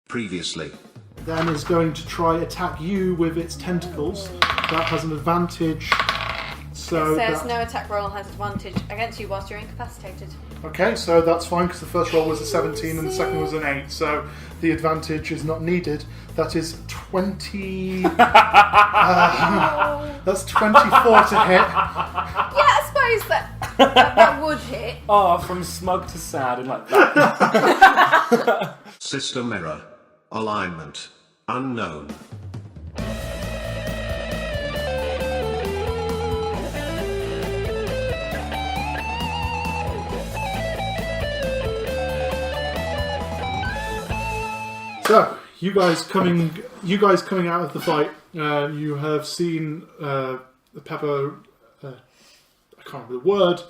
Previously. Then is going to try attack you with its tentacles. That has an advantage. So it says no attack roll has advantage against you whilst you're incapacitated. Okay, so that's fine because the first roll was a 17 and the second was an 8. So the advantage is not needed. That is 20. That's 24 to hit. Yeah, I suppose that would hit. Oh, from smug to sad and like that. System error. Alignment. Unknown. So, you guys coming out of the fight, you have seen Pepper. I can't remember the word.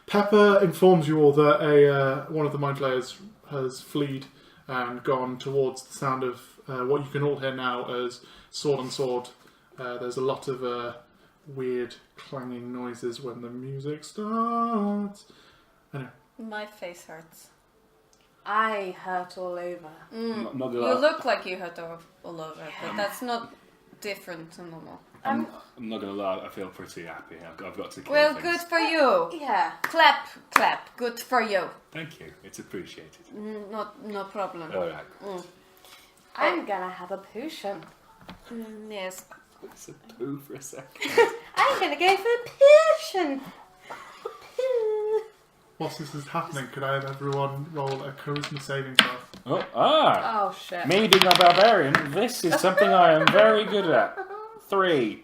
Pepper informs you all that one of the mind flayers has fled and gone towards the sound of what you can all hear now as sword on sword. There's a lot of weird clanging noises when the music starts. Anyway. My face hurts. I hurt all over. You look like you hurt all over, but that's not different to normal. I'm not gonna lie, I feel pretty happy. I've got to kill Well, things. good for you. Yeah. Clap, clap. Good for you. Thank you, it's appreciated. No problem. Alright. I'm gonna have a potion. Yes. It's a poo for a second. I'm gonna go for a potion. Whilst this is happening, could I have everyone roll a charisma saving throw? Oh shit. Me being a barbarian, this is something I am very good at. 3.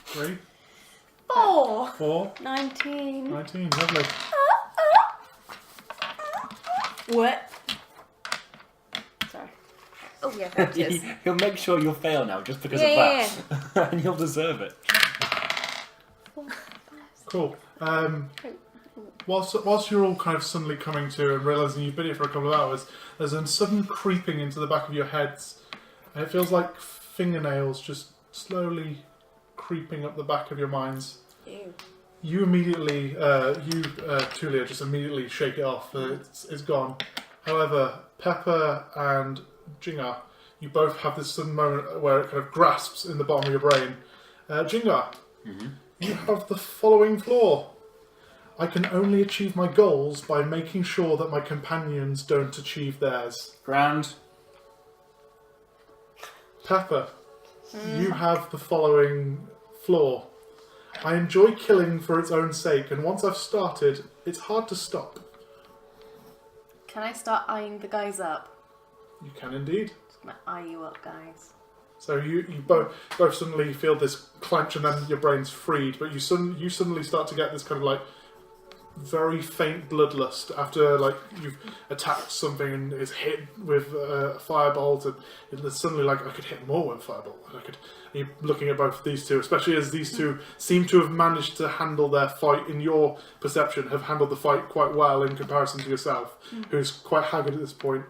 3? 4. 4? 19. 19, lovely. What? Sorry. Oh yeah, that is. He'll make sure you'll fail now just because Yeah, of that. And you'll deserve it. Cool. Whilst you're all kind of suddenly coming to and realising you've been here for a couple of hours, there's a sudden creeping into the back of your heads. And it feels like fingernails just slowly creeping up the back of your minds. Ew. You immediately, Tullia, just immediately shake it off. It's gone. However, Pepper and Jingar, you both have this sudden moment where it kind of grasps in the bottom of your brain. Jingar, you have the following flaw. I can only achieve my goals by making sure that my companions don't achieve theirs. Grand. Pepper, you have the following flaw. I enjoy killing for its own sake, and once I've started, it's hard to stop. Can I start eyeing the guys up? You can indeed. Just gonna eye you up, guys. So you both suddenly feel this clench, and then your brain's freed, but you suddenly start to get this kind of like very faint bloodlust after like you've attacked something and is hit with a firebolt, and it's suddenly like I could hit more with a firebolt. You're looking at both of these two, especially as these two seem to have managed to handle their fight. In your perception, have handled the fight quite well in comparison to yourself, who's quite haggard at this point.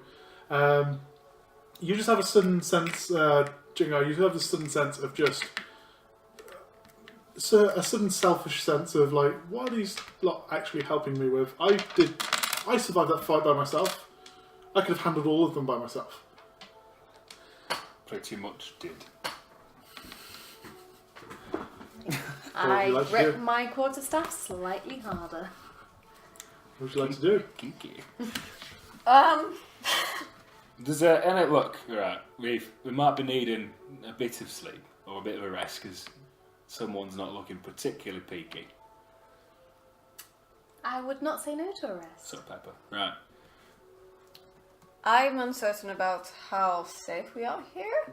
You just have a sudden sense, Jingar. You have a sudden sense of just. So a sudden selfish sense of like, what are these lot actually helping me with? I survived that fight by myself. I could have handled all of them by myself. Pretty much did. I like to grip do? my quarterstaff slightly harder. What would you like to do? Kinky. Does And it look, right, we might be needing a bit of sleep or a bit of a rest because someone's not looking particularly peaky. I would not say no to a rest. So Pepper, right. I'm uncertain about how safe we are here.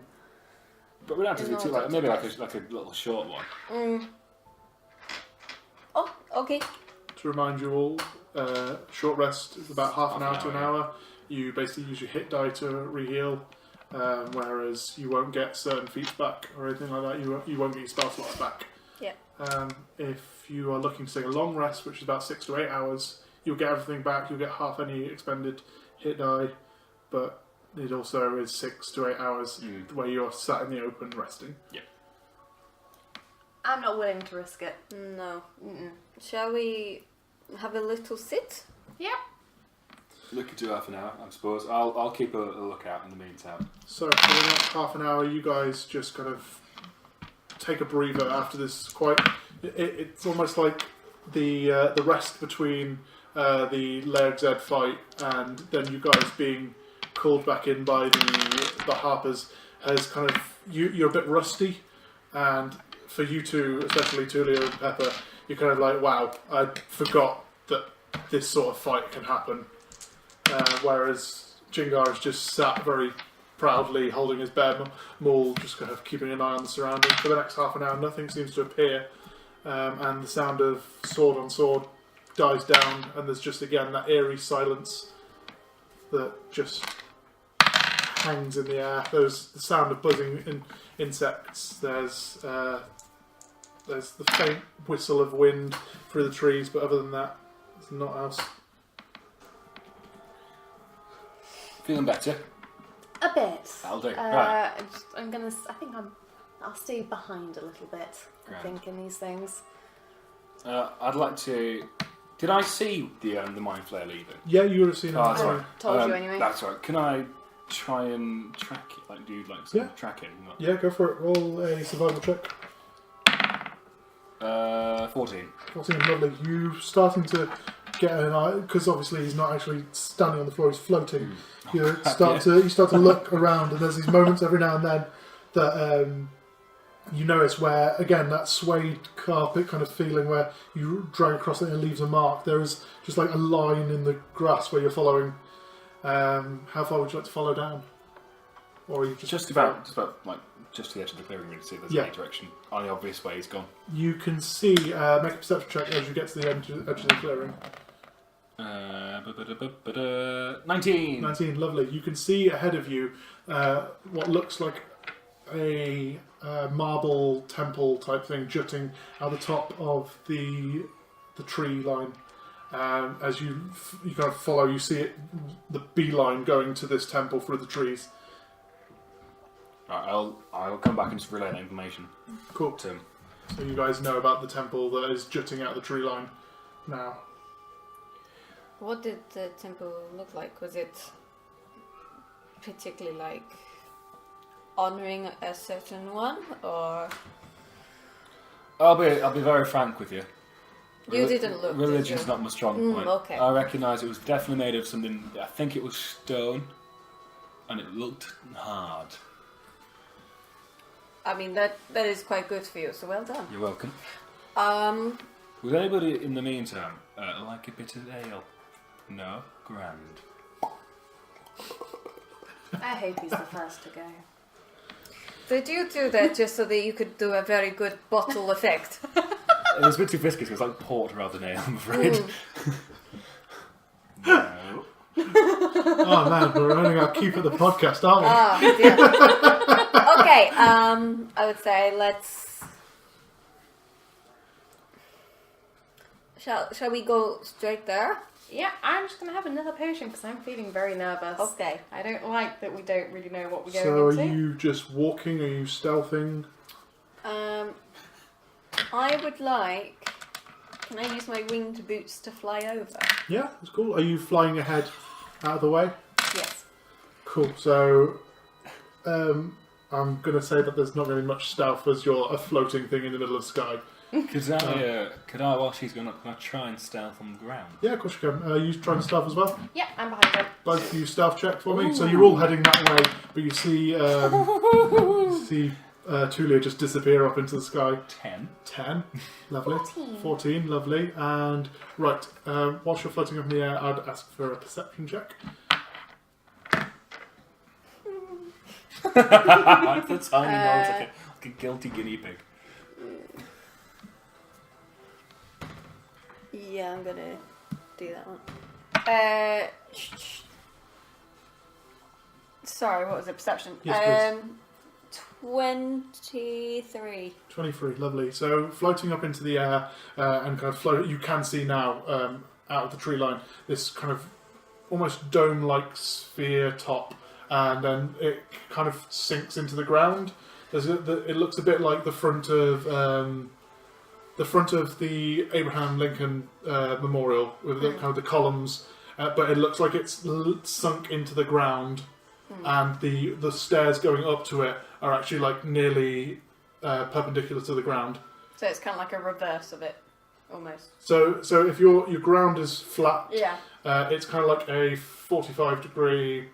But we don't have to do too like maybe like a little short one. Oh, okay. To remind you all, short rest is about half an hour to an hour. You basically use your hit die to re-heal, whereas you won't get certain feats back or anything like that. You won't get your spell slots back. Yeah. If you are looking to take a long rest, which is about 6 to 8 hours, you'll get everything back. You'll get half any expended hit die, but it also is 6 to 8 hours where you're sat in the open resting. Yeah. I'm not willing to risk it. No. Mm-mm. Shall we have a little sit? Yep. We could do half an hour, I suppose. I'll keep a lookout in the meantime. So for the next half an hour, you guys just kind of take a breather after this. It's almost like the rest between the Laird Zed fight and then you guys being called back in by the Harpers has kind of you're a bit rusty, and for you two, especially Tullia and Pepper, you're kind of like, wow, I forgot that this sort of fight can happen. Whereas Jingar is just sat very proudly holding his bear maul, just kind of keeping an eye on the surroundings. For the next half an hour, nothing seems to appear, and the sound of sword on sword dies down, and there's just again that eerie silence that just hangs in the air. There's the sound of buzzing insects. There's the faint whistle of wind through the trees, but other than that, there's not else. Feeling better? A bit. That'll do. Right. I'll stay behind a little bit. Grand. I think in these things. I'd like to. Did I see the mind flare leaving? Yeah, you would have seen it. Oh, that's I right. told you anyway. That's right. Can I try and track it? Like, do like some tracking? Yeah, go for it. Roll a survival check. 14. 14, lovely. You starting to get an eye, because obviously he's not actually standing on the floor; he's floating. You start to look around, and there's these moments every now and then that you notice where, again, that suede carpet kind of feeling where you drag across it and it leaves a mark. There is just like a line in the grass where you're following. How far would you like to follow down? Or are you just about like just to the edge of the clearing, really, to see if there's any direction on the obvious way he's gone. You can see. Make a perception check as you get to the edge of the clearing. 19. 19, lovely. You can see ahead of you what looks like a marble temple type thing jutting out the top of the tree line. As you kind of follow, you see it, the beeline going to this temple through the trees. Right, I'll come back and just relay that information. Cool. To him. So you guys know about the temple that is jutting out of the tree line now. What did the temple look like? Was it particularly like honouring a certain one, or? I'll be very frank with you. You didn't look. Religion's did you? not my strong point. Okay. I recognise it was definitely made of something. I think it was stone, and it looked hard. I mean that is quite good for you. So well done. You're welcome. Would anybody in the meantime like a bit of ale? No? Grand. I hope he's the first to go. Did you do that just so that you could do a very good bottle effect? It was a bit too viscous. It was like port rather than ale, I'm afraid. No. Oh man, we're running our keep at the podcast, aren't we? Oh, dear. Okay, I would say let's... Shall we go straight there? Yeah, I'm just going to have another potion because I'm feeling very nervous. Okay. I don't like that we don't really know what we're going So into. are you just walking? Are you stealthing? I would like... Can I use my winged boots to fly over? Yeah, that's cool. Are you flying ahead out of the way? Yes. Cool. So I'm going to say that there's not going to be much stealth as you're a floating thing in the middle of the sky. Could I, while she's going up, can I try and stealth on the ground? Yeah, of course you can. Are you trying to stealth as well? Yeah, I'm behind her. Both of you stealth check for me. So you're all heading that way, but you see Tullia just disappear up into the sky. 10. Lovely. 14, lovely. And right, whilst you're floating up in the air, I'd ask for a perception check. Like the tiny nose, like a guilty guinea pig. Yeah, I'm gonna do that one. Sorry, what was the perception? Yes, 23. 23, lovely. So floating up into the air and kind of float, you can see now out of the tree line this kind of almost dome-like sphere top, and then it kind of sinks into the ground. It looks a bit like the front of the Abraham Lincoln Memorial with the, kind of the columns but it looks like it's sunk into the ground, and the stairs going up to it are actually like nearly perpendicular to the ground. So it's kind of like a reverse of it, almost. So if your ground is flat, Yeah. it's kind of like a 45 degree,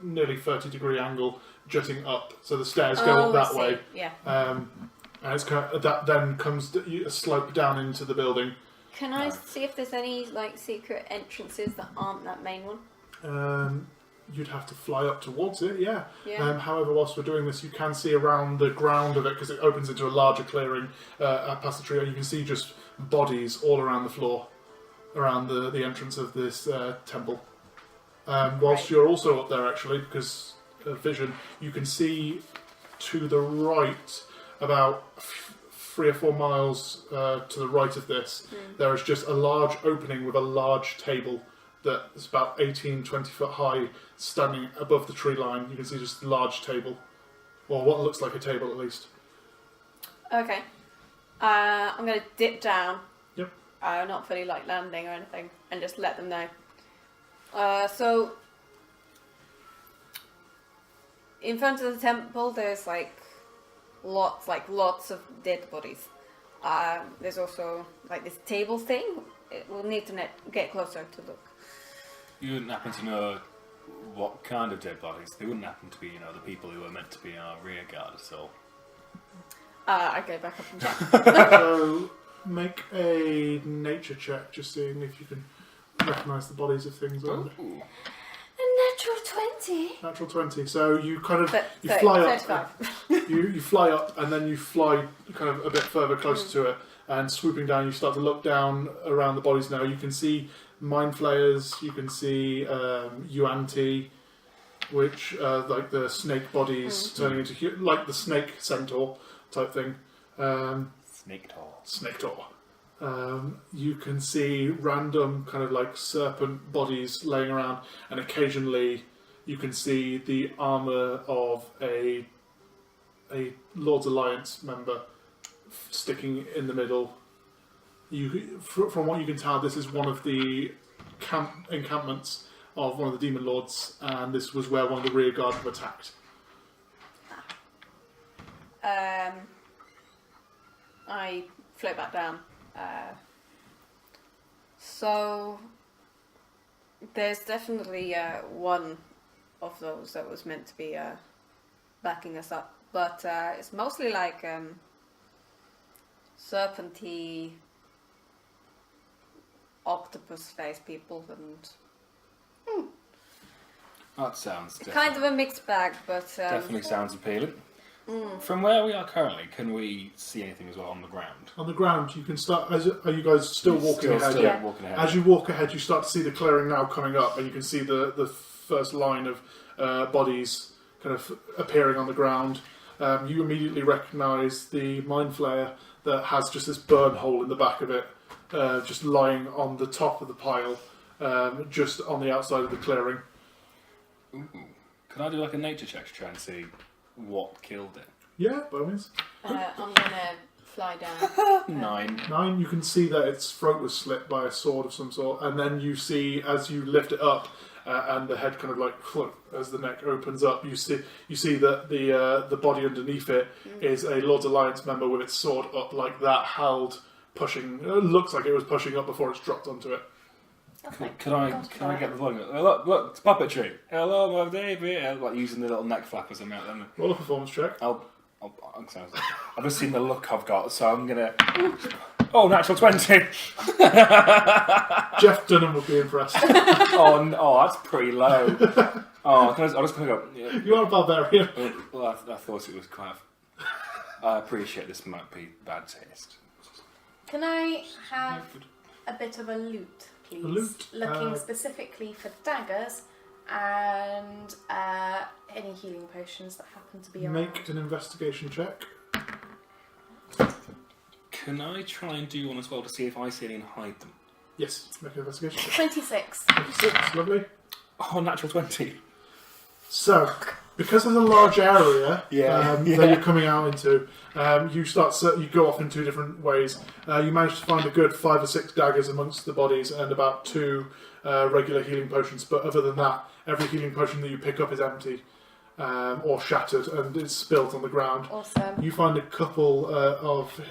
nearly 30 degree angle jutting up. So the stairs go up that way. Yeah. And it's kind of, that then comes a slope down into the building. Can I see if there's any like secret entrances that aren't that main one? You'd have to fly up towards it, yeah. Yeah. However, whilst we're doing this, you can see around the ground of it, because it opens into a larger clearing past the tree, and you can see just bodies all around the floor, around the entrance of this temple. Whilst you're also up there, actually, because of vision, you can see to the right, about 3 or 4 miles to the right of this, there is just a large opening with a large table that's about 18, 20 foot high, standing above the tree line. You can see just a large table, or what looks like a table at least. Okay. I'm going to dip down. Yep. Not fully like landing or anything, and just let them know. So, in front of the temple, there's lots of dead bodies. There's also like this table thing. We'll need to get closer to look. You wouldn't happen to know what kind of dead bodies? They wouldn't happen to be, the people who were meant to be in our rear guard at all. I go back up and check. So make a nature check, just seeing if you can recognise the bodies of things. Ooh. A natural 20. Natural 20. So you kind of you 30, fly up. 35. You fly up, and then you fly kind of a bit further closer to it, and swooping down, you start to look down around the bodies. Now you can see mind flayers. You can see Yuan-Ti, which like the snake bodies turning into like the snake centaur type thing. Snake Tor. You can see random kind of like serpent bodies laying around, and occasionally you can see the armour of a Lord's Alliance member sticking in the middle. From what you can tell, this is one of the encampments of one of the demon lords, and this was where one of the rear guard were attacked. I float back down. So there's definitely one of those that was meant to be backing us up, but it's mostly like serpenty, octopus face people, and That sounds kind of a mixed bag, but definitely sounds appealing. From where we are currently, can we see anything as well on the ground? On the ground, you can start. Are you guys still walking ahead? Still Yeah. walking ahead. As you walk ahead, you start to see the clearing now coming up, and you can see the first line of bodies kind of appearing on the ground. You immediately recognise the mind flayer that has just this burn hole in the back of it, just lying on the top of the pile, just on the outside of the clearing. Ooh. Can I do like a nature check to try and see what killed it? Yeah, by all means. I'm gonna fly down. 9. 9, you can see that its throat was slit by a sword of some sort, and then you see, as you lift it up, and the head kind of like, as the neck opens up, you see that the body underneath it is a Lord's Alliance member with its sword up like that, held, pushing. It looks like it was pushing up before it's dropped onto it. Can I get the volume? Look, it's puppetry. Hello, my baby. Like using the little neck flappers and out them. Roll a performance check. I've just seen the look I've got, so I'm gonna. Oh, natural 20. Jeff Dunham would be impressed. Oh, that's pretty low. I'm just gonna go. Yeah. You are a barbarian. Well, I thought it was quite. I appreciate this might be bad taste. Can I have a bit of a loot, please? A loot? Looking specifically for daggers and any healing potions that happen to be around. Make an investigation check. Can I try and do one as well to see if I see any and hide them? Yes, make an investigation check. 26. 26, lovely. Oh, natural 20. So, Because there's a large area Yeah. that you're coming out into, you go off in two different ways. You manage to find a good 5 or 6 daggers amongst the bodies and about 2 regular healing potions. But other than that, every healing potion that you pick up is empty or shattered and it's spilt on the ground. Awesome. You find a couple of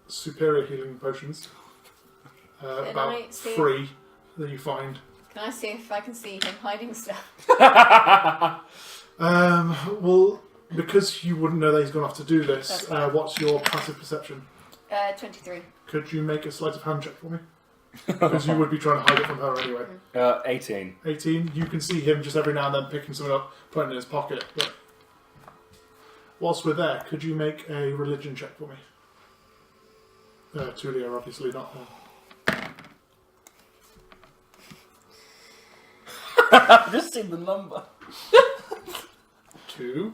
superior healing potions, about 3 that you find. Can I see if I can see him hiding stuff? Well, because you wouldn't know that he's gone off to do this, what's your passive perception? 23. Could you make a sleight of hand check for me? Because you would be trying to hide it from her anyway. 18. 18. You can see him just every now and then picking something up, putting it in his pocket. But whilst we're there, could you make a religion check for me? Tullia, obviously not her. I've just seen the number. 2.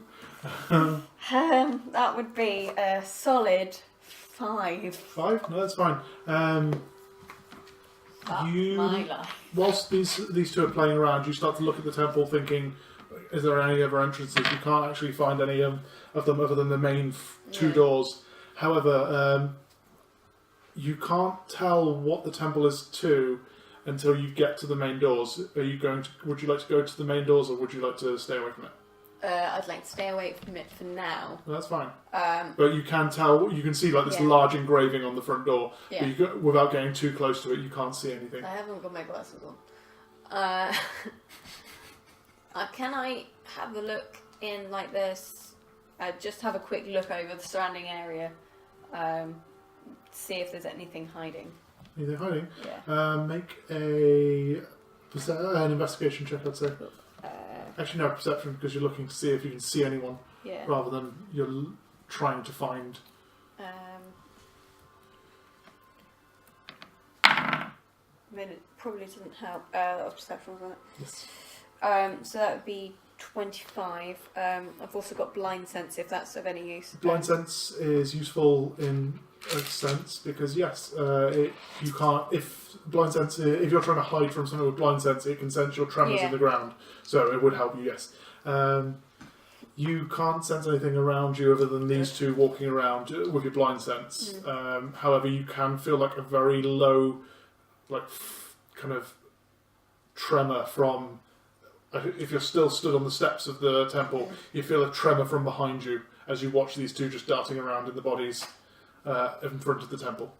That would be a solid 5. 5? No, that's fine. That's my life. Whilst these two are playing around, you start to look at the temple thinking, is there any other entrances? You can't actually find any of them other than the main 2 doors. However, you can't tell what the temple is to until you get to the main doors. Would you like to go to the main doors or would you like to stay away from it? I'd like to stay away from it for now. Well, that's fine. But you can tell, you can see like this large engraving on the front door. Yeah. But without getting too close to it, you can't see anything. I haven't got my glasses on. Can I have a look in like this? Just have a quick look over the surrounding area. See if there's anything hiding. Anything hiding? Yeah. Make an investigation check, I'd say. Actually, no, perception, because you're looking to see if you can see anyone, Yeah. rather than you're trying to find. I mean, it probably doesn't help. That was perception, wasn't it? Yes. So that would be 25. I've also got blind sense if that's of any use. Blind sense is useful in a sense because yes, you can't. If blind sense, if you're trying to hide from something with blind sense, it can sense your tremors in the ground, so it would help you. Yes. You can't sense anything around you other than these two walking around with your blind sense. However, you can feel like a very low, kind of tremor from. If you're still stood on the steps of the temple, you feel a tremor from behind you as you watch these two just darting around in the bodies in front of the temple.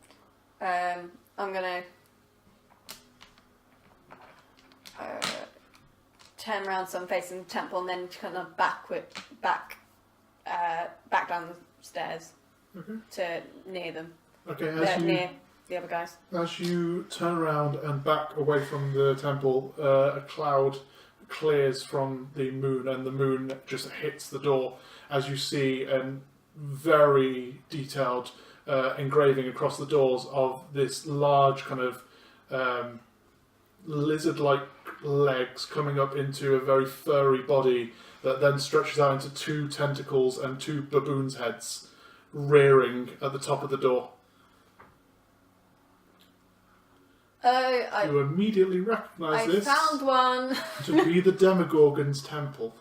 I'm gonna turn around so I'm facing the temple and then kind of back down the stairs to near them. Okay, Near the other guys. As you turn around and back away from the temple, a cloud clears from the moon and the moon just hits the door as you see a very detailed engraving across the doors of this large kind of lizard-like legs coming up into a very furry body that then stretches out into 2 tentacles and 2 baboons' heads rearing at the top of the door. You immediately recognise this I found one. to be the Demogorgon's temple.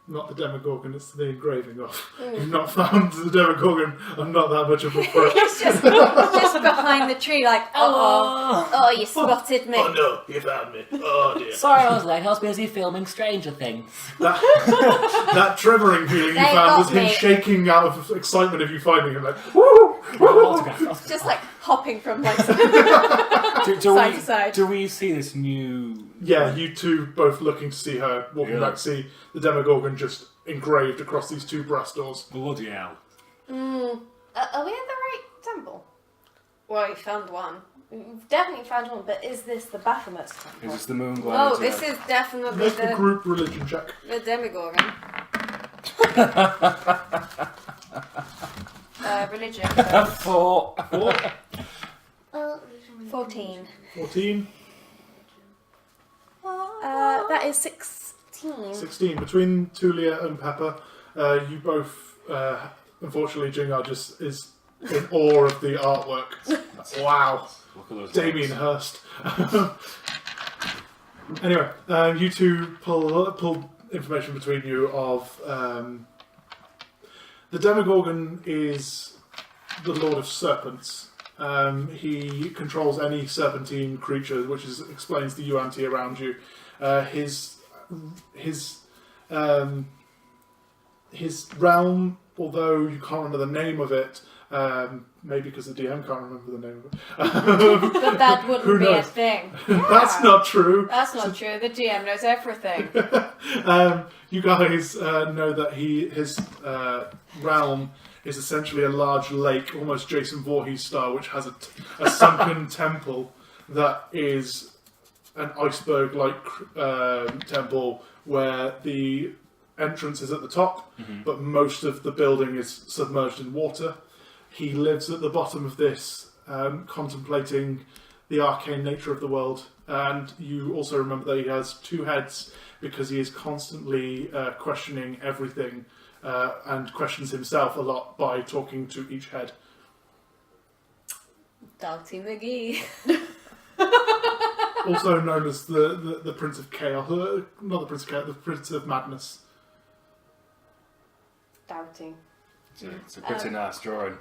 Not the Demogorgon, it's the engraving of. You've not found the Demogorgon. I'm not that much of a pro. He's just behind the tree, like, oh, you spotted me. Oh no, you found me. Oh dear. Sorry, I was busy filming Stranger Things. That tremoring feeling you They found got was him me. shaking out of excitement of you finding him, like, woo! Just like hopping from like Do side to side. Do we see this new... Yeah, you two both looking to see her, walking back to see the Demogorgon just engraved across these 2 brass doors. Bloody hell. Are we at the right temple? Well, you found one. We've definitely found one, but is this the Baphomet's temple? Is this the moon glowing? Oh, this is definitely Make a group religion check. the Demogorgon. Religion. 4. 14. 14. That is 16. 16. Between Tullia and Pepper, you both, unfortunately, Jingar just is in awe of the artwork. Wow. Look at those Damien dogs. Hirst. Anyway, you two pull information between you of the Demogorgon is the Lord of Serpents. He controls any serpentine creature, which explains the Yuan-Ti around you. His realm, although you can't remember the name of it, maybe because the DM can't remember the name of it. But that Who wouldn't be a knows? thing. That's not true. That's not true. The GM knows everything. You guys know that his realm is essentially a large lake, almost Jason Voorhees style, which has a sunken temple that is an iceberg-like temple where the entrance is at the top, but most of the building is submerged in water. He lives at the bottom of this, contemplating the arcane nature of the world. And you also remember that he has two heads because he is constantly questioning everything and questions himself a lot by talking to each head. Doughty McGee. Also known as the Prince of Chaos. Not the Prince of Chaos, the Prince of Madness. Doubting. It's a pretty nice drawing.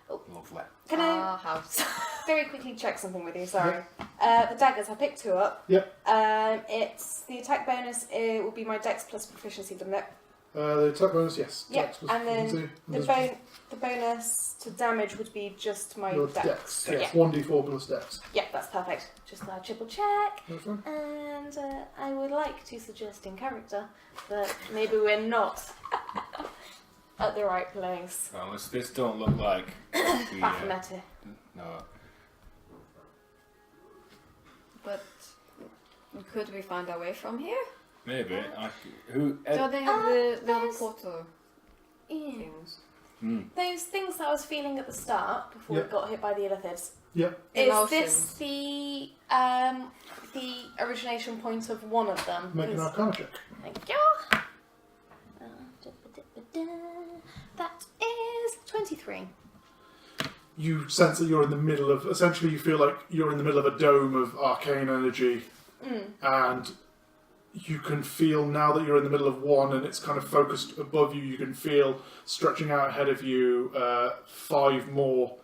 Oh. Lovely. Can I Our house. very quickly check something with you? Sorry. The daggers, I picked two up. Yep. It's the attack bonus. It will be my Dex plus proficiency, doesn't it? The attack bonus, yes. Yep. Dex plus And then proficiency. the bonus to damage would be just my Your Dex. Dex. Yes, Yeah. 1d4 plus Dex. Yeah, that's perfect. Just thought I'd triple check. That's fine. And I would like to suggest in character that maybe we're not at the right place. Well, this don't look like the, Baphomet. no. But could we find our way from here? Maybe. Don't they have the little there's- portal Yeah. things? Those things that I was feeling at the start before Yeah. we got hit by the illithids. Yep. Is Emotions. this the origination point of one of them? Make an 'Cause- Arcana check. Thank you. That is 23. You sense that you're in the middle of... Essentially, you feel like you're in the middle of a dome of arcane energy. And you can feel, now that you're in the middle of one and it's kind of focused above you, you can feel stretching out ahead of you 5 more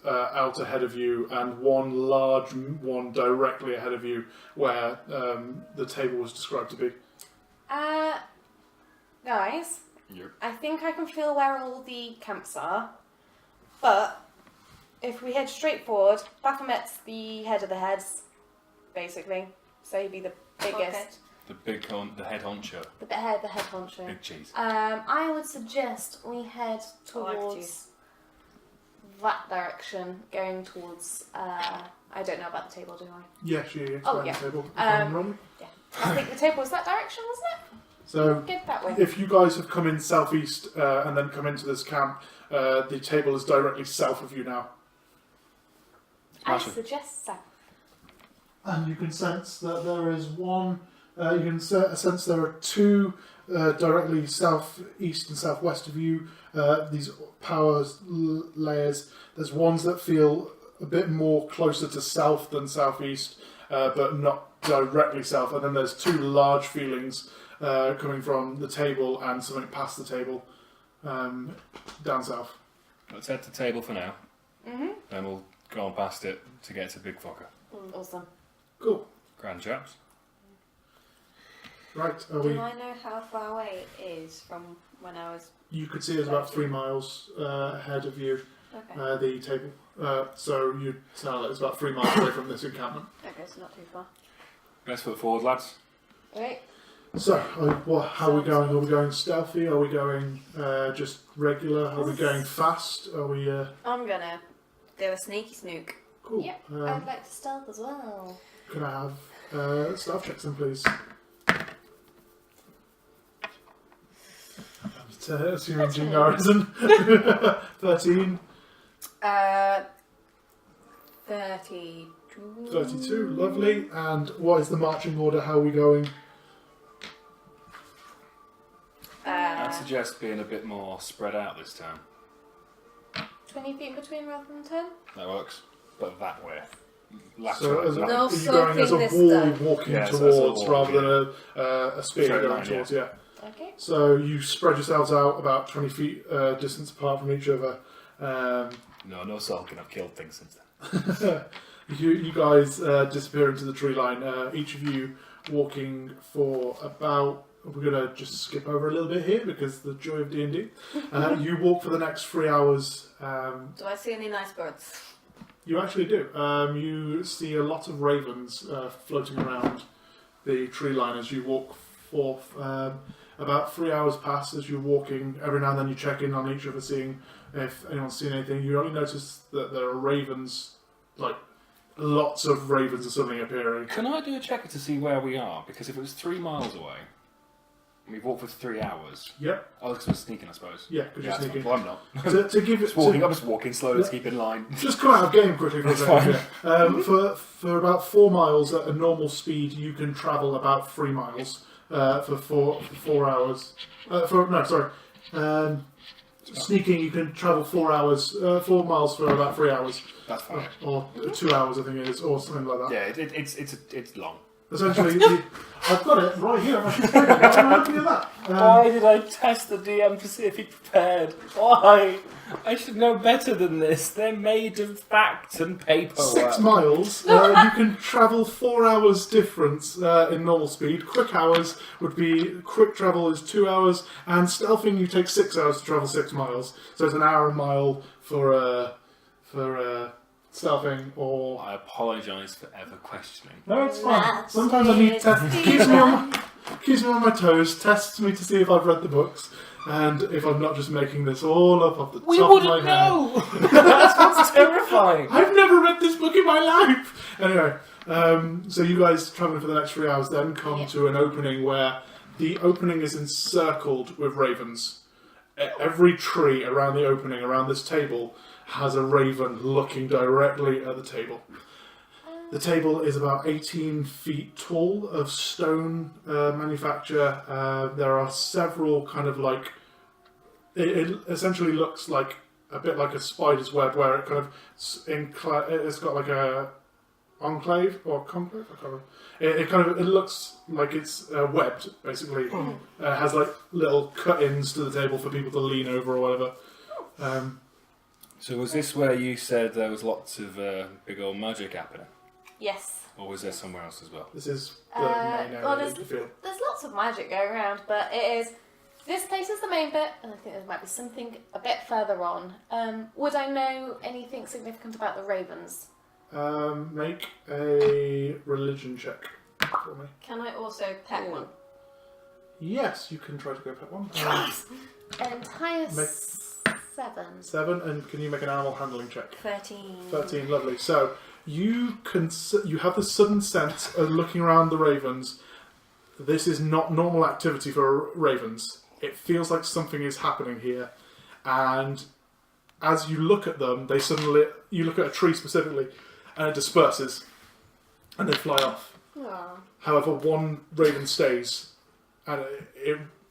out ahead of you, and one large one directly ahead of you where the table was described to be. Guys, Yep. I think I can feel where all the camps are, but if we head straight forward, Baphomet's the head of the heads, basically, so he'd be the biggest, The the head honcho. the head honcho. Big cheese. I would suggest we head like towards cheese. that direction, going towards. I don't know about the table, do I? Yes, yeah. Oh, it's yeah. the table. If I'm wrong. I think the table was that direction, wasn't it? So, Get that way. if you guys have come in southeast and then come into this camp, the table is directly south of you now. I Smashing. suggest so. And you can sense that there is one. You can sense there are 2 directly southeast and southwest of you. These power layers. There's ones that feel a bit more closer to south than southeast, but not directly south. And then there's 2 large feelings coming from the table and something past the table down south. Let's head to the table for now. Then we'll go on past it to get to Big Fucker. Awesome. Cool. Grand chaps. Right. Are Do we? I know how far away it is from when I was... You could see it's about 3 miles ahead of you. Okay. The table. So you tell it's about 3 miles away from this encampment. Okay, it's not too far. Best foot forward, lads. Right. So, how are we going? Are we going stealthy? Are we going just regular? Are we going fast? Are we I'm gonna do a sneaky snook. cool? Yep. I'd like to stealth as well. Can I have stealth checks then, please? Assuming Jingar isn't. 13. 32. 32, lovely. And what is the marching order? How are we going? I'd suggest being a bit more spread out this time. 20 feet in between rather than 10? That works. But that way. So lateralised. No are you going as a soaking this wall time. walking Yeah, so as a towards wall, rather yeah. than a spear Straight going line, towards? yeah. Yeah. Okay. So you spread yourselves out about 20 feet distance apart from each other. No sulking. I've killed things since then. You guys disappear into the tree line. Each of you walking for about. We're gonna just skip over a little bit here because the joy of D&D. You walk for the next 3 hours. Do I see any nice birds? You actually do. You see a lot of ravens floating around the tree line as you walk forth. About 3 hours pass as you're walking. Every now and then you check in on each other, seeing if anyone's seen anything. You only notice that there are ravens, like lots of ravens are suddenly appearing. Can I do a checker to see where we are? Because if it was 3 miles away, and we've walked for 3 hours. Yep. Oh, because we're sneaking, I suppose. Yeah, because Yeah, you're that's sneaking. fine. Well, I'm not. To give it, I'm just walking slowly to keep in line. just come out of game quickly for a That's second. For about 4 miles at a normal speed, you can travel about 3 miles for 4 hours. Sneaking, you can travel 4 hours, 4 miles for about 3 hours, That's fine. or 2 hours, I think it is, or something like that. Yeah, it's long. Essentially, I've got it right here. I should tell you. I'm happy with that. Why did I test the DM to see if he prepared? Why? I should know better than this. They're made of facts and paperwork. 6 miles. You can travel 4 hours difference in normal speed. Quick travel is 2 hours, and stealthing you take 6 hours to travel 6 miles. So it's an hour a mile for stealthing, or I apologise for ever questioning. no, it's fine. Sometimes I need keeps me on my toes, tests me to see if I've read the books. And if I'm not just making this all up off the We top of my wouldn't head. know! That's what's terrifying. I've never read this book in my life! Anyway, so you guys travelling for the next 3 hours then come to an opening where the opening is encircled with ravens. Every tree around the opening, around this table, has a raven looking directly at the table. The table is about 18 feet tall, of stone manufacture. There are several kind of like... It essentially looks like a bit like a spider's web, where it kind of... It's got like a enclave or conclave. I can't remember. It looks like it's webbed, basically. It has like little cut-ins to the table for people to lean over or whatever. So was this where you said there was lots of big old magic happening? Yes. Or was there somewhere else as well? This is the main area Well, of the field. there's lots of magic going around, but it is. This place is the main bit, and I think there might be something a bit further on. Would I know anything significant about the ravens? Make a religion check for me. Can I also pet one? Yes, you can try to go pet one. Entire Make- 7. 7, and can you make an animal handling check? 13. 13, lovely. So you have the sudden sense of looking around the ravens. This is not normal activity for ravens. It feels like something is happening here, and as you look at them, you look at a tree specifically, and it disperses, and they fly off. Aw. However, one raven stays, and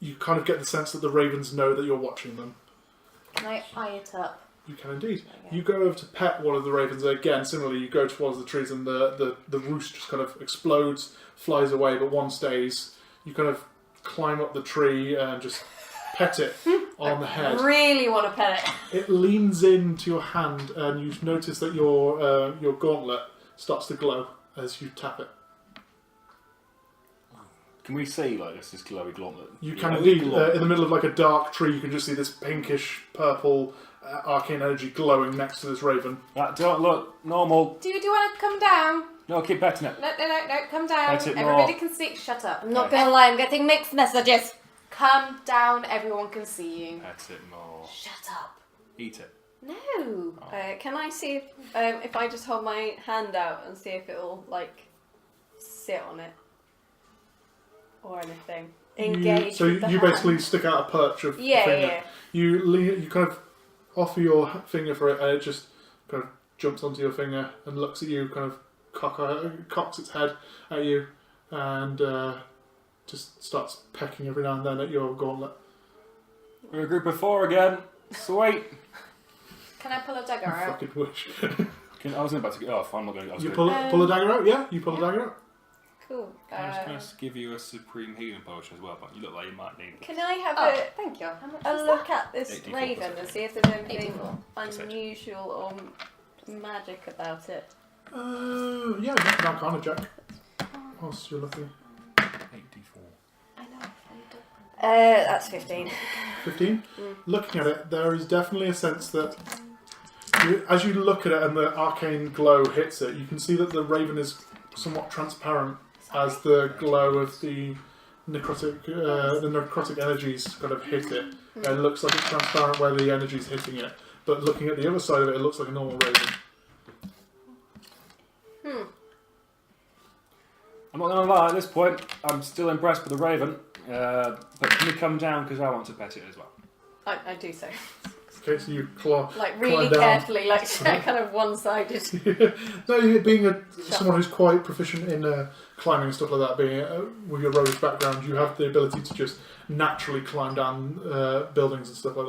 you kind of get the sense that the ravens know that you're watching them. Can I eye it up? You can indeed. Okay. You go over to pet one of the ravens, and again, similarly, you go towards the trees, and the roost just kind of explodes, flies away, but one stays. You kind of climb up the tree and just pet it on the head. Really want to pet it. It leans into your hand, and you notice that your gauntlet starts to glow as you tap it. Can we see like this glowy gauntlet? You can indeed. In the middle of like a dark tree, you can just see this pinkish purple arcane energy glowing next to this raven. Don't look normal. Do you want to come down? No, keep petting it. No, come down. That's it, Everybody more. can see. Shut up. I'm not gonna lie, I'm getting mixed messages. Come down, everyone can see you. Pet it more. Shut up. Eat it. No. Can I see if I just hold my hand out and see if it'll like sit on it or anything? Engage. So with the you hand. basically stick out a perch of Yeah, finger. yeah. You kind of offer your finger for it, and it just kind of jumps onto your finger and looks at you, kind of cocks its head at you, and just starts pecking every now and then at your gauntlet. We're a group of 4 again. Sweet. Can I pull a dagger out? Fucking wish. I wasn't about to get off. I'm not going to. You pull a dagger out. Yeah, you pull a dagger out. Cool. I was going to give you a supreme healing potion as well, but you look like you might need it. Can I have Thank you. How much a is look that? at this 84%. raven and see if there's anything 84. unusual or magic about it? Yeah, make an Arcana check. Whilst you're looking. 84. I know. That's 15. 15. Looking at it, there is definitely a sense that as you look at it and the arcane glow hits it, you can see that the raven is somewhat transparent as the glow of the necrotic energies kind of hit it. It looks like it's transparent where the energy's hitting it, but looking at the other side of it, it looks like a normal raven. I'm not going to lie, at this point, I'm still impressed with the raven, but can you come down because I want to pet it as well? I do so. Okay, so you claw. Like really climb down. carefully, like kind of one-sided. No, being someone who's quite proficient in climbing and stuff like that, being with your roguish background, you have the ability to just naturally climb down buildings and stuff like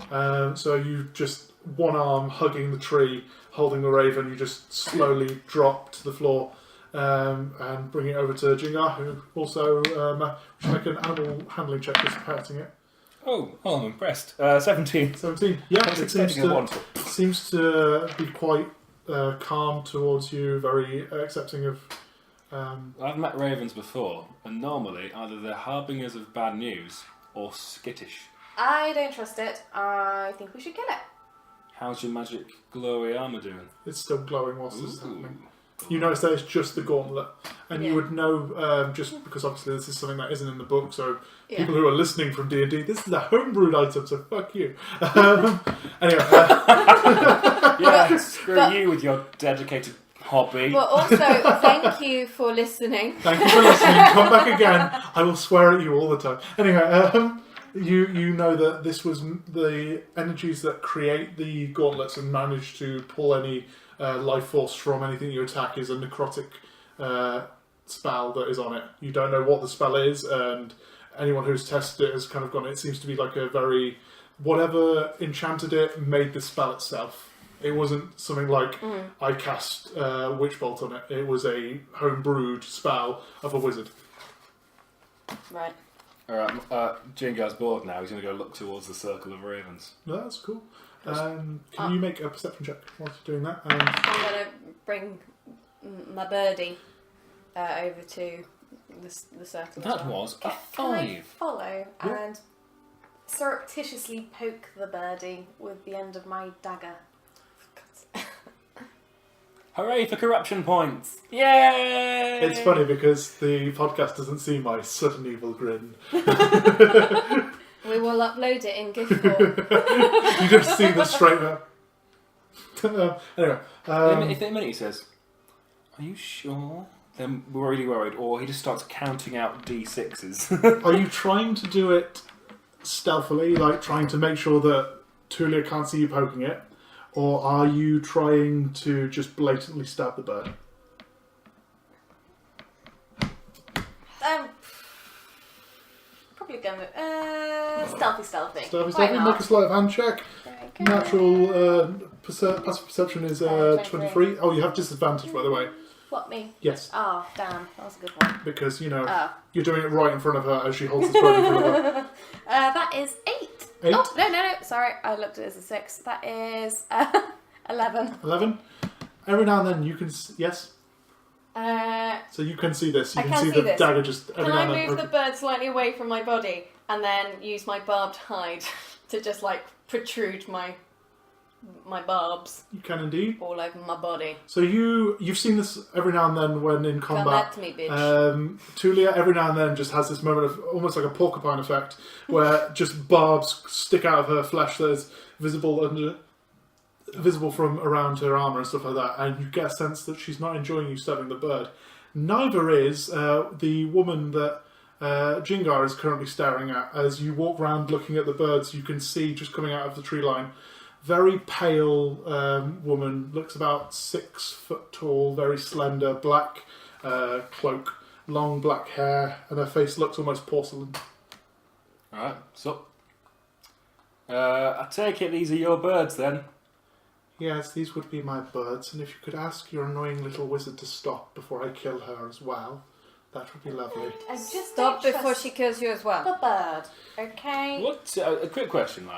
that. So you just, one arm hugging the tree, holding the raven, you just slowly drop to the floor and bring it over to Jingar, who also should make an animal handling check just petting it. Oh, I'm impressed. 17. 17. Yeah, I was it expecting a 1. seems to be quite calm towards you, very accepting of... I've met ravens before, and normally either they're harbingers of bad news or skittish. I don't trust it. I think we should kill it. How's your magic glowy armour doing? It's still glowing whilst this is Ooh. happening. You notice that it's just the gauntlet, and you would know just because obviously this is something that isn't in the book. So people who are listening from D&D, this is a homebrewed item, so fuck you. Anyway, Yeah, screw you with your dedicated hobby. But also, thank you for listening. thank you for listening. Come back again. I will swear at you all the time. Anyway, you know that this was the energies that create the gauntlets and manage to pull any life force from anything you attack is a necrotic spell that is on it. You don't know what the spell is, and anyone who's tested it has kind of gone, it seems to be like a very... Whatever enchanted it made the spell itself. It wasn't something like I cast Witch Bolt on it. It was a home-brewed spell of a wizard. Right. Alright, Jingar's bored now. He's going to go look towards the circle of ravens. No, that's cool. Can you make a perception check whilst you're doing that? I'm going to bring my birdie over to the circle. That was a Can I 5. follow Yeah. and surreptitiously poke the birdie with the end of my dagger? Hooray for corruption points! Yay! It's funny because the podcast doesn't see my sudden evil grin. We will upload it in GIF form. You just see the straight up. Anyway. If the minute he says, "Are you sure?" then we're really worried, or he just starts counting out D6s. Are you trying to do it stealthily, like trying to make sure that Tullia can't see you poking it? Or are you trying to just blatantly stab the bird? Probably going stealthy. Stealthy, Why stealthy. not? Make a sleight of hand check. There we go. Natural passive perception is 23. 23. Oh, you have disadvantage, by the way. What, me? Yes, Oh, damn. That was a good one. because, you know, Oh. you're doing it right in front of her as she holds this bird in front of her. That is 8. 8? Oh, no. Sorry, I looked at it as a 6. That is 11. 11? Every now and then you can... Yes? Uh, So you can see this. You I can can see see the this. dagger just every Can now I and then. move the bird slightly away from my body and then use my barbed hide to just like protrude my barbs You can indeed. all over my body? So you've seen this every now and then when in Come combat. at me, bitch. Tullia every now and then just has this moment of almost like a porcupine effect, where just barbs stick out of her flesh that is visible from around her armour and stuff like that, and you get a sense that she's not enjoying you stabbing the bird. Neither is the woman that Jingar is currently staring at. As you walk around looking at the birds, you can see just coming out of the tree line, very pale woman, looks about 6 foot tall, very slender, black cloak, long black hair, and her face looks almost porcelain. Alright, so I take it these are your birds then. Yes, these would be my birds, and if you could ask your annoying little wizard to stop before I kill her as well, that would be lovely. I just Stop don't before trust she kills you as well. the bird. Okay. What? A quick question,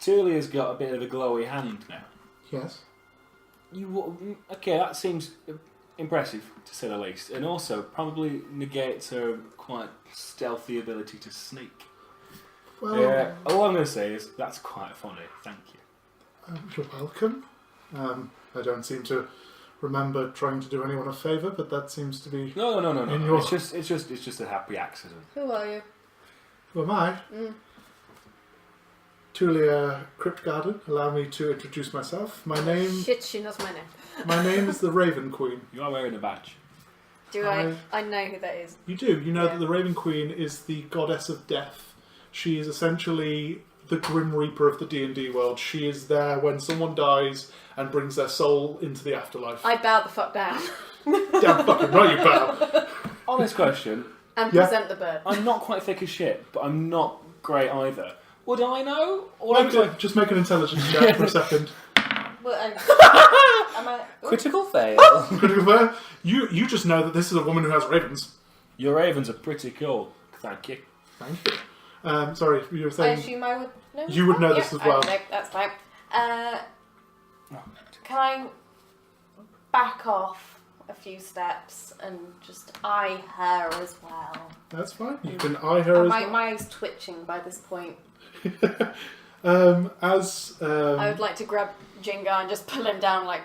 Tullia's got a bit of a glowy hand now. Yes? Okay, that seems impressive, to say the least. And also, probably negates her quite stealthy ability to sneak. Well, all I'm going to say is, that's quite funny. Thank you. you're welcome. I don't seem to remember trying to do anyone a favour, but that seems to be... No. In your- It's just a happy accident. Who are you? Who am I? Tullia Crypt Garden. Allow me to introduce myself. My name Shit, she knows my name. my name is the Raven Queen. You are wearing a badge. Do I? I know who that is. You do. You know Yeah. that the Raven Queen is the goddess of death. She is essentially the Grim Reaper of the D&D world. She is there when someone dies and brings their soul into the afterlife. I bow the fuck down Damn fucking right you bow. Honest question. and Yeah. present the bird. I'm not quite thick as shit, but I'm not great either. Would I know? Or Just make an intelligence check for a second. Well, am I... critical fail. Critical fail. You just know that this is a woman who has ravens. Your ravens are pretty cool. Thank you. Thank you. Sorry, you were I saying... assume I would know. You would know this as well. Okay, that's fine. Can I back off a few steps and just eye her as well? That's fine. You can eye her as My well. eye's twitching by this point. I would like to grab Jingar and just pull him down like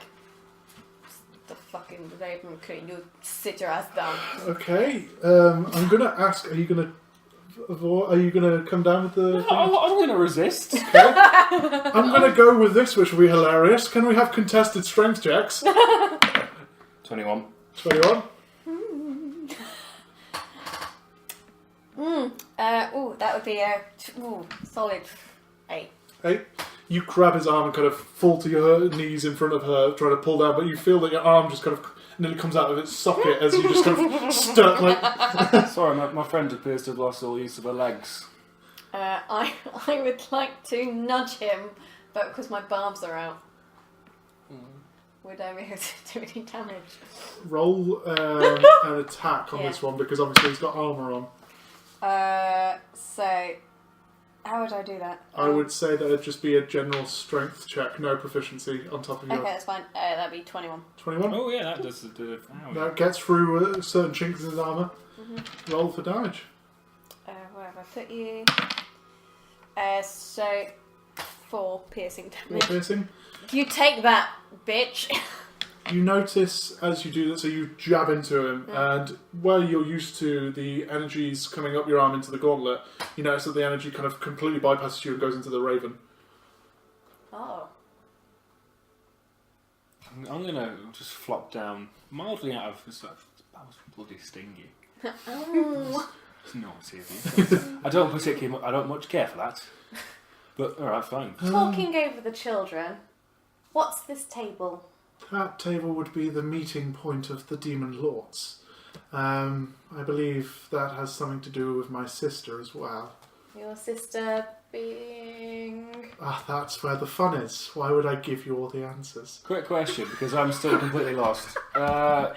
the fucking Raven Queen. You sit your ass down. Okay. I'm gonna ask. Are you gonna come down with the? thing? I'm going to resist. I'm gonna go with this, which will be hilarious. Can we have contested strength checks? 21. 21. That would be a solid 8. 8. You grab his arm and kind of fall to your knees in front of her, trying to pull down, but you feel that your arm just kind of nearly comes out of its socket as you just kind of stuck like. Sorry, my friend appears to have lost all use of her legs. I would like to nudge him, but because my barbs are out, would I be able to do any damage? Roll an attack on Yeah. this one because obviously he's got armour on. So how would I do that? I would say that it'd just be a general strength check, no proficiency on top of your Okay, that's fine. That'd be 21. 21. Oh yeah, that does the... That gets through certain chinks in his armour. Roll for damage. Where have I put you? So 4 piercing More damage. piercing. You take that, bitch. You notice as you do that, so you jab into him, and where you're used to the energies coming up your arm into the gauntlet, you notice that the energy kind of completely bypasses you and goes into the raven. Oh. I'm going to just flop down mildly out of... That was bloody stingy. Oh. No, seriously. I don't much care for that. But, alright, fine. Talking over the children, what's this table? That table would be the meeting point of the demon lords. I believe that has something to do with my sister as well. Your sister being... That's where the fun is. Why would I give you all the answers? Quick question, because I'm still completely lost. I've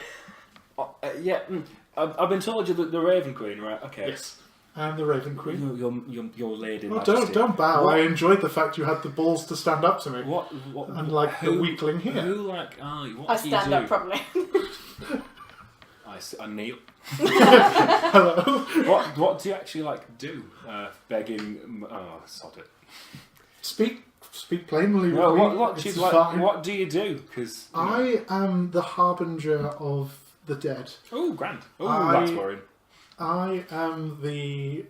been told you're the Raven Queen, right? Okay. Yes. I'm the Raven Queen. Your lady Well, majesty. don't bow. What- I enjoyed the fact you had the balls to stand up to me. What Unlike the weakling here. Who are you? What I do you stand do? up properly. I kneel. Hello. What do you actually do? Begging? Oh, sod it. Speak plainly. No, with me. what Fine. do you do? Because I am the harbinger of the dead. oh, grand. Oh, I- that's worrying. I am the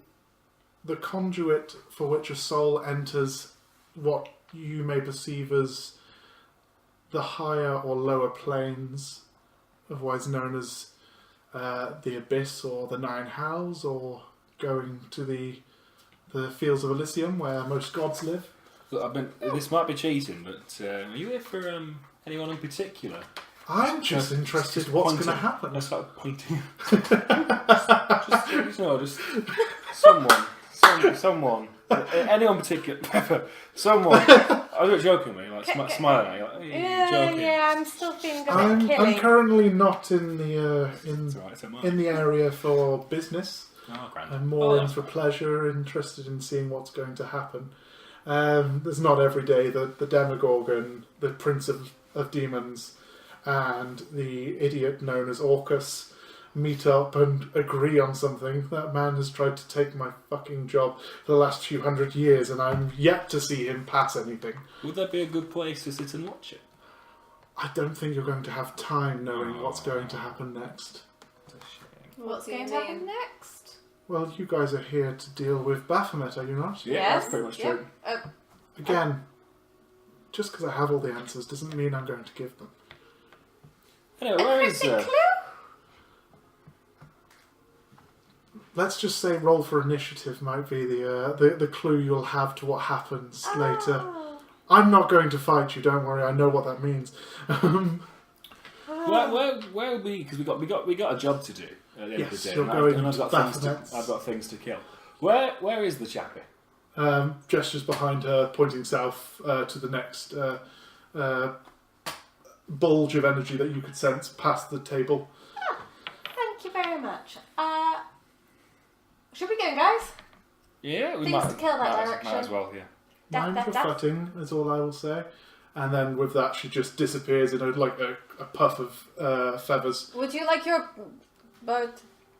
conduit for which a soul enters what you may perceive as the higher or lower planes, otherwise known as the Abyss or the Nine Hells, or going to the fields of Elysium where most gods live. Look, this might be cheating, but are you here for anyone in particular? I'm just interested what's going to pointing. happen. I start pointing. just someone. someone, anyone particular, someone. I was jokingly, like smiling at you, like, hey, joking. Yeah, I'm still feeling a bit I'm killy. currently not in the It's alright, it's in the area for business. Oh, grand. I'm more in that's for fine. pleasure, interested in seeing what's going to happen. There's not every day that the Demogorgon, the Prince of Demons, and the idiot known as Orcus meet up and agree on something. That man has tried to take my fucking job for the last few hundred years, and I'm yet to see him pass anything. Would that be a good place to sit and watch it? I don't think you're going to have time knowing what's going to happen next. It's a shame. What's do you going to happen mean? next? Well, you guys are here to deal with Baphomet, are you not? Yeah, Yes, that's pretty much yeah. true. Again, just because I have all the answers doesn't mean I'm going to give them. Anyway, where is... Let's just say roll for initiative might be the clue you'll have to what happens later. Oh. I'm not going to fight you, don't worry, I know what that means. Where would we? Because we got a job to do at the end of Yes, the day, you're and going I've to got Baphomet's. I've got things to kill. Where is the chappie? Gestures behind her, pointing south to the next bulge of energy that you could sense past the table. Thank you very much. Should we go, guys? Yeah, we Things might to kill that might direction. as well. Yeah. Mind your footing is all I will say. And then with that, she just disappears in a puff of feathers. Would you like your bird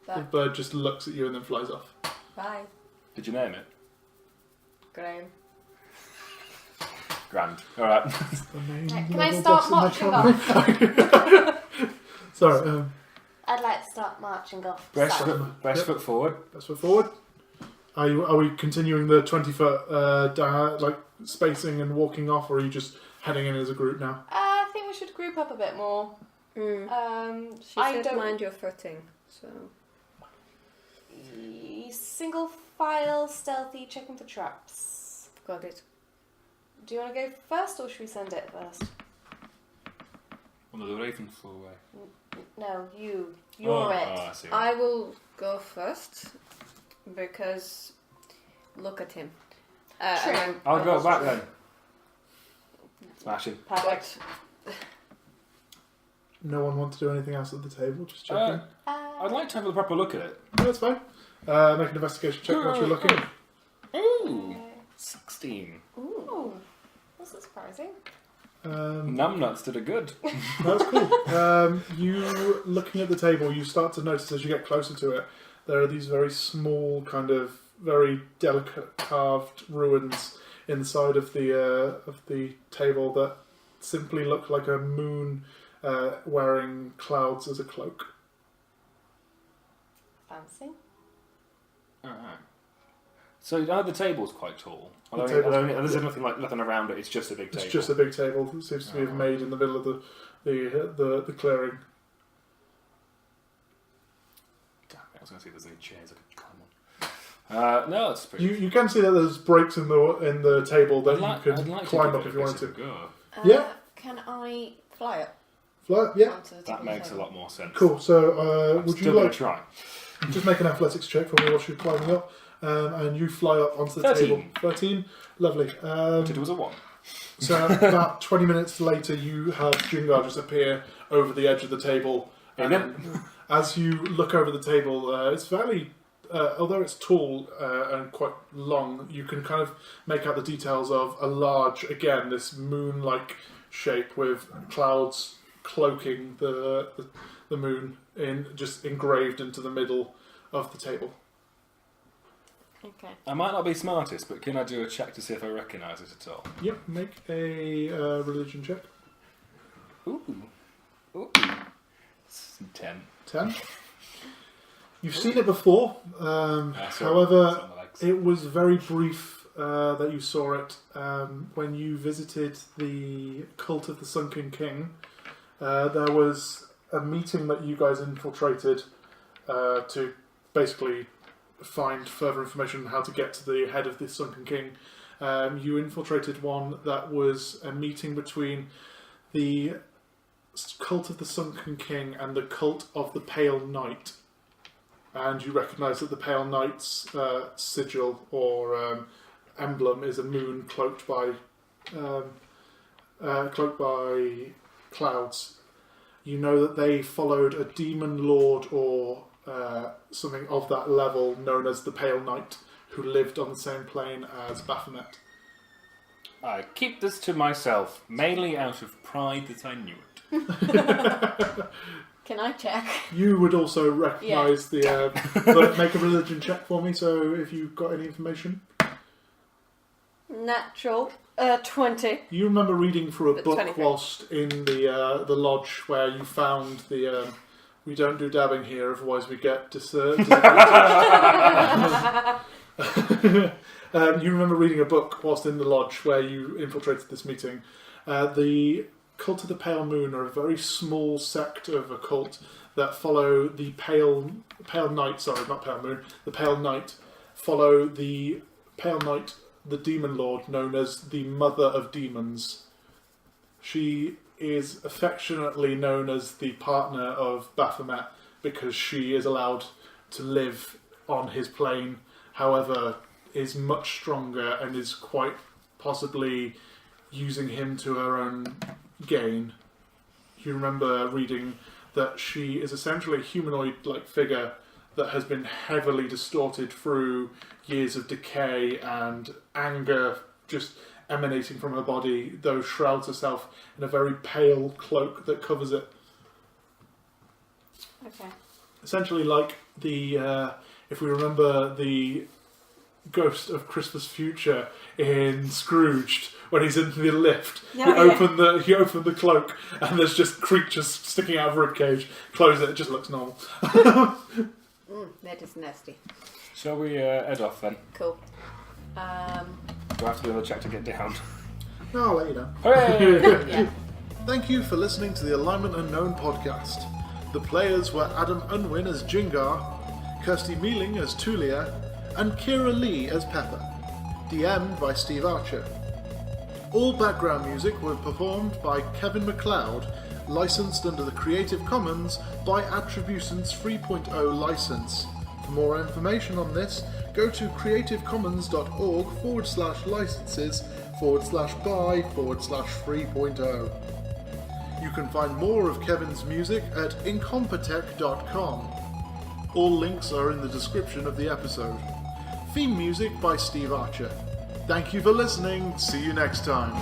The back? bird just looks at you and then flies off. Bye. Did you name it? Graham. Grand. All right. The main Can I level start boss in the marching company. Sorry, I'd like to start marching off. Best south. foot forward. let's move forward. Are we continuing the 20-foot spacing and walking off, or are you just heading in as a group now? I think we should group up a bit more. She I said don't mind your footing, so... Single file, stealthy, checking for traps. Got it. Do you want to go first, or should we send it first? One of the ravens flew away. No, you. You're it. Oh, I see. I will go first, because look at him. True. And I'll go back then. Smashing. Perfect. No one want to do anything else at the table? Just checking. I'd like to have a proper look at it. No, that's fine. Make an investigation check while you're looking. Ooh, 16. Ooh, that's surprising. Numbnuts did a good. That's cool. You looking at the table, you start to notice as you get closer to it, there are these very small, kind of very delicate carved ruins inside of the table that simply look like a moon wearing clouds as a cloak. Fancy. Alright. So the table's quite tall. The table's- There's nothing around it. It's just a big table. It's just a big table that seems to be made in the middle of the clearing. Damn it! I was going to see if there's any chairs I could climb on. No, it's pretty. You can see that there's breaks in the table that I'd you like can to climb give up it if a you wanted bit to. of a go. Yeah. Can I fly it Fly, yeah. onto the That table makes a table? lot more sense. Cool. So I'm would you still going like to try? just make an athletics check for me while you're climbing up, and you fly up onto the 13. table. 13. Lovely. It was a 1. So about 20 minutes later, you have Jingar just appear over the edge of the table. Amen. As you look over the table, it's fairly, although it's tall and quite long, you can kind of make out the details of a large, again, this moon-like shape with clouds cloaking the moon just engraved into the middle of the table. Okay. I might not be smartest, but can I do a check to see if I recognise it at all? Yep, make a religion check. Ooh. 10. 10. You've seen it before, however, it was very brief that you saw it when you visited the cult of the Sunken King. There was a meeting that you guys infiltrated to basically find further information on how to get to the head of the Sunken King. You infiltrated one that was a meeting between the cult of the Sunken King and the cult of the Pale Knight. and you recognise that the Pale Knight's sigil or emblem is a moon cloaked by clouds. You know that they followed a demon lord or something of that level known as the Pale Knight, who lived on the same plane as Baphomet. I keep this to myself, mainly out of pride that I knew it. Can I check? You would also recognise the... but make a religion check for me, so if you've got any information. Natural 20. You remember reading through a But book 23. whilst in the lodge where you found the... we don't do dabbing here, otherwise we get you remember reading a book whilst in the lodge where you infiltrated this meeting. The Cult of the Pale Moon are a very small sect of a cult that follow the Pale Knight, sorry, not Pale Moon, the Pale Knight, follow the Pale Knight, the Demon Lord, known as the Mother of Demons. She is affectionately known as the partner of Baphomet because she is allowed to live on his plane, however, is much stronger and is quite possibly using him to her own gain. You remember reading that she is essentially a humanoid-like figure that has been heavily distorted through years of decay and anger just emanating from her body, though shrouds herself in a very pale cloak that covers it. Okay. Essentially like the, if we remember the ghost of Christmas Future in Scrooged, when he's in the lift, you open the cloak and there's just creatures sticking out of a ribcage. Close it just looks normal. That is nasty. Shall we head off then? Cool. Do I have to do another check to get down? No, I'll let you know. Hooray! Yeah. Thank you for listening to the Alignment Unknown podcast. The players were Adam Unwin as Jingar, Kirsty Mealing as Tullia, and Kyra Leigh as Pepper. DM'd by Steve Archer. All background music was performed by Kevin MacLeod, licensed under the Creative Commons by Attributions 3.0 license. For more information on this, go to creativecommons.org/licenses/by/3.0. You can find more of Kevin's music at incompetech.com. All links are in the description of the episode. Theme music by Steve Archer. Thank you for listening. See you next time.